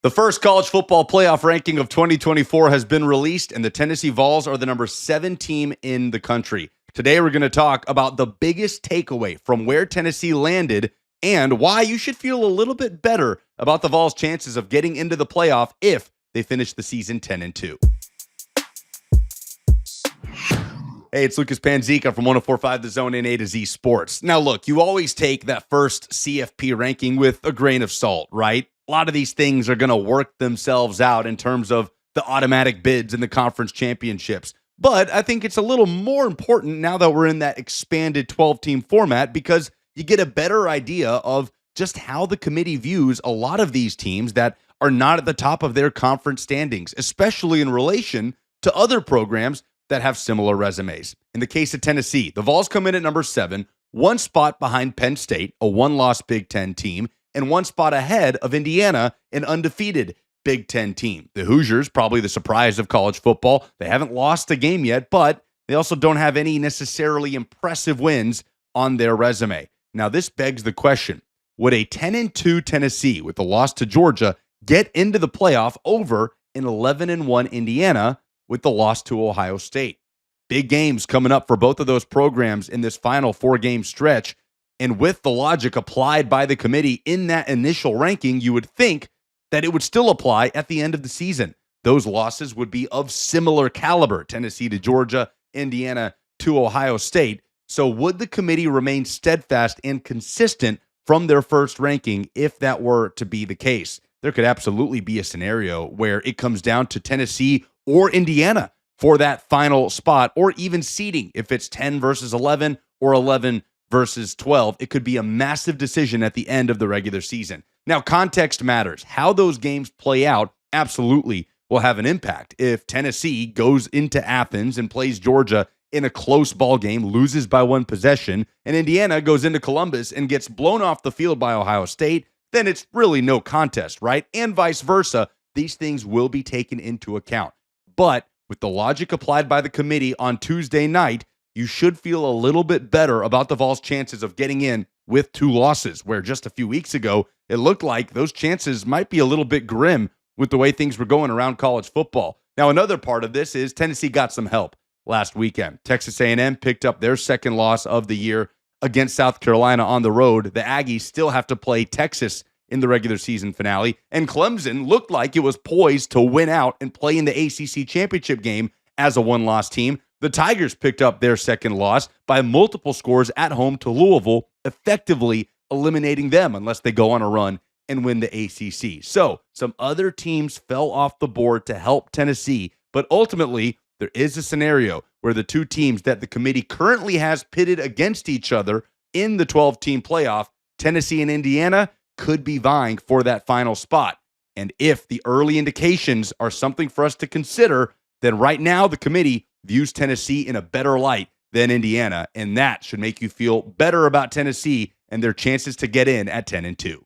The first college football playoff ranking of 2024 has been released, and the Tennessee Vols are the number 7 team in the country. Today, we're going to talk about the biggest takeaway from where Tennessee landed and why you should feel a little bit better about the Vols' chances of getting into the playoff if they finish the season 10-2. Hey, it's Lucas Panzica from 104.5 The Zone in A to Z Sports. Now, look, you always take that first CFP ranking with a grain of salt, right? A lot of these things are going to work themselves out in terms of the automatic bids and the conference championships. But I think it's a little more important now that we're in that expanded 12-team format because you get a better idea of just how the committee views a lot of these teams that are not at the top of their conference standings, especially in relation to other programs that have similar resumes. In the case of Tennessee, the Vols come in at number 7, one spot behind Penn State, a one-loss Big Ten team, and one spot ahead of Indiana, an undefeated Big Ten team. The Hoosiers, probably the surprise of college football. They haven't lost a game yet, but they also don't have any necessarily impressive wins on their resume. Now, this begs the question, would a 10-2 Tennessee with the loss to Georgia get into the playoff over an 11-1 Indiana with the loss to Ohio State? Big games coming up for both of those programs in this final 4-game stretch. And with the logic applied by the committee in that initial ranking, you would think that it would still apply at the end of the season. Those losses would be of similar caliber, Tennessee to Georgia, Indiana to Ohio State. So would the committee remain steadfast and consistent from their first ranking if that were to be the case? There could absolutely be a scenario where it comes down to Tennessee or Indiana for that final spot, or even seeding. If it's 10 versus 11 or 11 versus 12, it could be a massive decision at the end of the regular season. Now, context matters. How those games play out absolutely will have an impact. If Tennessee goes into Athens and plays Georgia in a close ball game, loses by one possession, and Indiana goes into Columbus and gets blown off the field by Ohio State, then it's really no contest, right? And vice versa. These things will be taken into account. But with the logic applied by the committee on Tuesday night, you should feel a little bit better about the Vols' chances of getting in with 2 losses, where just a few weeks ago, it looked like those chances might be a little bit grim with the way things were going around college football. Now, another part of this is Tennessee got some help last weekend. Texas A&M picked up their second loss of the year against South Carolina on the road. The Aggies still have to play Texas in the regular season finale, and Clemson looked like it was poised to win out and play in the ACC championship game as a one-loss team. The Tigers picked up their second loss by multiple scores at home to Louisville, effectively eliminating them unless they go on a run and win the ACC. So some other teams fell off the board to help Tennessee, but ultimately there is a scenario where the 2 teams that the committee currently has pitted against each other in the 12-team playoff, Tennessee and Indiana, could be vying for that final spot. And if the early indications are something for us to consider, then right now the committee views Tennessee in a better light than Indiana, and that should make you feel better about Tennessee and their chances to get in at 10-2.